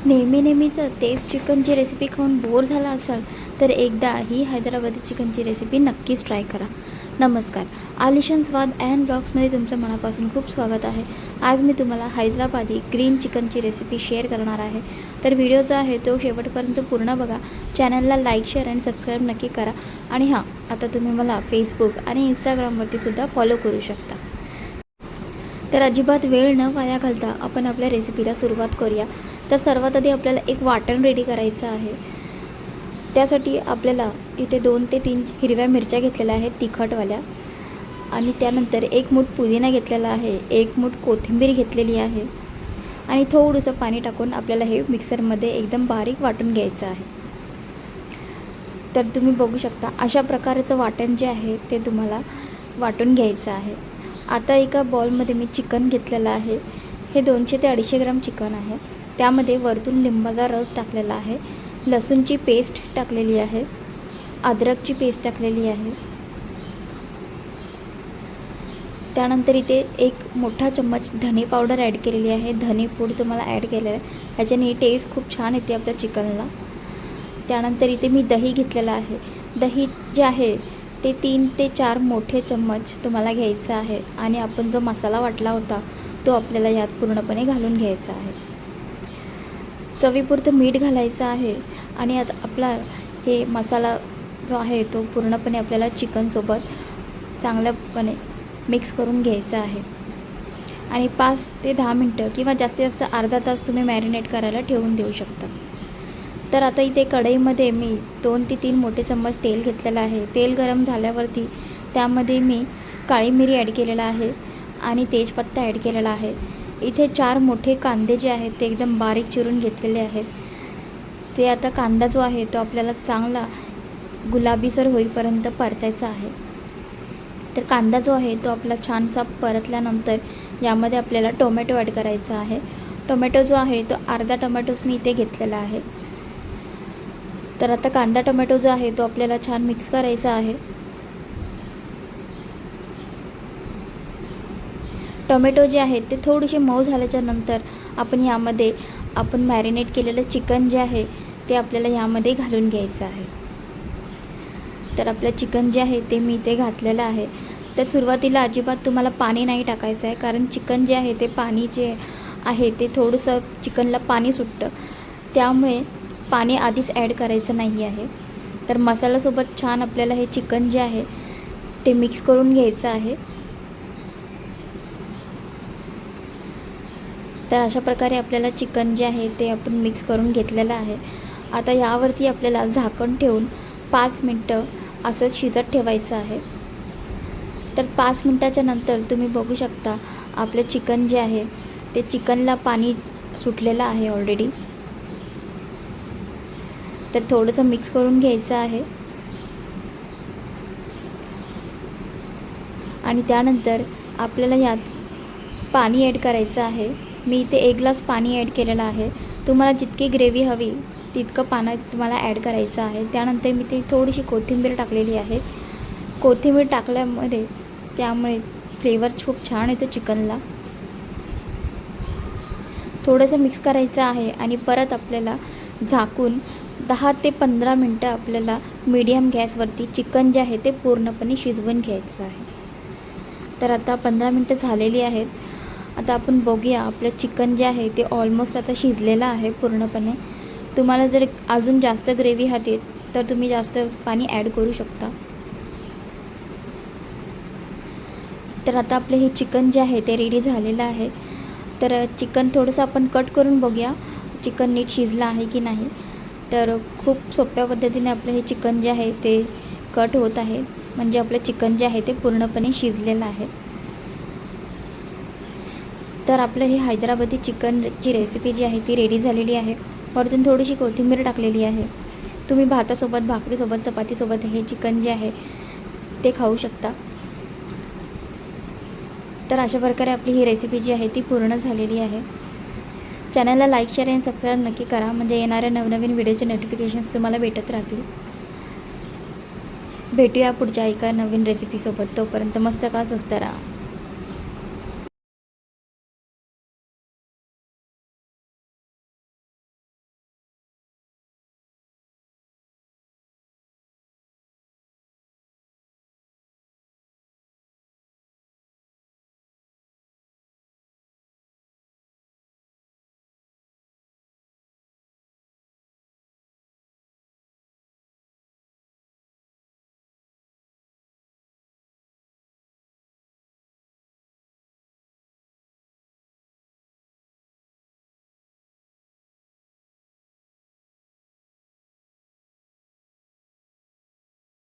नेहमीचं तेच चिकनची रेसिपी खाऊन बोर झाला असाल तर एकदा ही हैदराबादी चिकनची रेसिपी नक्कीच ट्राय करा. नमस्कार, आलिशान स्वाद अँड ब्लॉग्समध्ये तुमचं मनापासून खूप स्वागत आहे. आज मी तुम्हाला हैदराबादी ग्रीन चिकनची रेसिपी शेअर करणार आहे. तर व्हिडिओ जो आहे तो शेवटपर्यंत पूर्ण बघा. चॅनलला लाईक, शेअर आणि सबस्क्राईब नक्की करा. आणि हां, आता तुम्ही मला फेसबुक आणि इंस्टाग्रामवरतीसुद्धा फॉलो करू शकता. तर अजिबात वेळ न वाया घालता आपण आपल्या रेसिपीला सुरुवात करूया. तर सर्वात आधी आपल्याला एक वाटण रेडी करायचं आहे. त्यासाठी आपल्याला इथे 2 ते 3 हिरव्या मिरच्या घेतलेल्या आहेत तिखटवाल्या, आणि त्यानंतर 1 मूठ पुदिना घेतलेला आहे, 1 मूठ कोथिंबीर घेतलेली आहे, आणि थोडंसं पाणी टाकून आपल्याला हे मिक्सरमध्ये एकदम बारीक वाटून घ्यायचं आहे. तर तुम्ही बघू शकता अशा प्रकारचं वाटण जे आहे ते तुम्हाला वाटून घ्यायचं आहे. आता एका बॉलमध्ये मी चिकन घेतलेलं आहे. हे 200 ते 250 ग्राम चिकन आहे. त्यामध्ये वरतून लिंबाचा रस टाकलेला आहे, लसूणची पेस्ट टाकलेली आहे, अद्रकची पेस्ट टाकलेली आहे. त्यानंतर इथे 1 मोठा चम्मच धने पावडर ॲड केलेली आहे. धने पूड तुम्हाला ॲड केलेलं आहे, ह्याच्याने टेस्ट खूप छान येते आपल्या चिकनला. त्यानंतर इथे मी दही घेतलेलं आहे. दही जे आहे ते 3 ते 4 मोठे चम्मच तुम्हाला घ्यायचं आहे, आणि आपण जो मसाला वाटला होता तो आपल्याला यात पूर्णपणे घालून घ्यायचा आहे. चवीपुरतं मीठ घालायचं आहे, आणि आता आपला हे मसाला जो आहे तो पूर्णपणे आपल्याला चिकनसोबत चांगल्यापणे मिक्स करून घ्यायचा आहे. आणि 5 ते 10 मिनटं किंवा जास्तीत जास्त अर्धा तास तुम्ही मॅरिनेट करायला ठेवून देऊ शकता. तर आता इथे कढईमध्ये मी 2 ते 3 मोठे चम्मच तेल घेतलेलं आहे. तेल गरम झाल्यावरती त्यामध्ये मी काळी मिरी ॲड केलेला आहे आणि तेजपत्ता ॲड केलेला आहे. इथे 4 मोठे कांदे जे आहेत ते एकदम बारीक चिरून घेतलेले आहेत. ते आता कांदा जो आहे तो आपल्याला चांगला गुलाबीसर होईपर्यंत परतायचा आहे. तर कांदा जो आहे तो आपला छानसा परतल्यानंतर यामध्ये आपल्याला टोमॅटो ॲड करायचा आहे. टोमॅटो जो आहे तो अर्धा टोमॅटोच मी इथे घेतलेला आहे. तर आता कांदा टोमॅटो जो आहे तो आपल्याला छान मिक्स करायचा आहे. टोमॅटो जे आहेत ते थोडेसे मऊ झाल्याच्या नंतर आपण यामध्ये मॅरिनेट केलेलं चिकन जे आहे ते आपल्याला यामध्ये घालून घ्यायचं आहे. तर आपलं चिकन जे आहे ते मी इथे घातलेलं आहे. तर सुरुवातीला अजिबात तुम्हाला पाणी नाही टाकायचं आहे, कारण चिकन जे आहे ते पाणी जे आहे ते थोडंसं चिकनला पाणी सुटतं, त्यामुळे पाणी आधीच ॲड करायचं नाही आहे. तर मसाल्यासोबत छान आपल्याला हे चिकन जे आहे ते मिक्स करून घ्यायचं आहे. तर अशा प्रकारे आपल्याला चिकन जे आहे ते आपण मिक्स करून घेतलेलं आहे. आता यावरती आपल्याला झाकण ठेवून 5 मिनटं असंच शिजत ठेवायचं आहे. तर 5 मिनटाच्या नंतर तुम्ही बघू शकता आपलं चिकन जे आहे ते चिकनला पाणी सुटलेलं आहे ऑलरेडी. तर थोडंसं मिक्स करून घ्यायचं आहे, आणि त्यानंतर आपल्याला यात पाणी ॲड करायचं आहे. मी इथे 1 ग्लास पाणी ॲड केलेलं आहे. तुम्हाला जितकी ग्रेव्ही हवी तितकं पाणी तुम्हाला ॲड करायचं आहे. त्यानंतर मी ते थोडीशी कोथिंबीर टाकलेली आहे. कोथिंबीर टाकल्यामुळे त्यामुळे फ्लेवर खूप छान येतो चिकनला. थोडंसं मिक्स करायचं आहे, आणि परत आपल्याला झाकून 10 ते 15 मिनटं आपल्याला मीडियम गॅसवरती चिकन जे आहे ते पूर्णपणे शिजवून घ्यायचं आहे. तर आता 15 मिनटं झालेली आहेत. आता आपण बघूया आपलं चिकन जे आहे ते ऑलमोस्ट आता शिजलेलं आहे पूर्णपणे. तुम्हाला जर अजून जास्त ग्रेव्ही हवी तर तुम्ही जास्त पाणी ॲड करू शकता. तर आता आपलं हे चिकन जे आहे ते रेडी झालेलं आहे. तर चिकन थोडंसं आपण कट करून बघूया चिकन नीट शिजलं आहे की नाही. तर खूप सोप्या पद्धतीने आपलं हे चिकन जे आहे ते कट होत आहे, म्हणजे आपलं चिकन जे आहे ते पूर्णपणे शिजलेलं आहे. तर आपलं हे हैदराबादी चिकनची रेसिपी जी आहे ती रेडी झालेली आहे. वरतून थोडीशी कोथिंबीर टाकलेली आहे. तुम्ही भातासोबत, भाकरीसोबत, चपातीसोबत हे चिकन जे आहे ते खाऊ शकता. तर अशा प्रकारे आपली ही रेसिपी जी आहे ती पूर्ण झालेली आहे. चॅनलला लाईक, शेअर आणि सबस्क्राईब नक्की करा, म्हणजे येणाऱ्या नवनवीन व्हिडिओचे नोटिफिकेशन्स तुम्हाला भेटत राहतील. भेटूया पुढच्या एका नवीन रेसिपीसोबत. तोपर्यंत मस्त का स्वस्त राहा.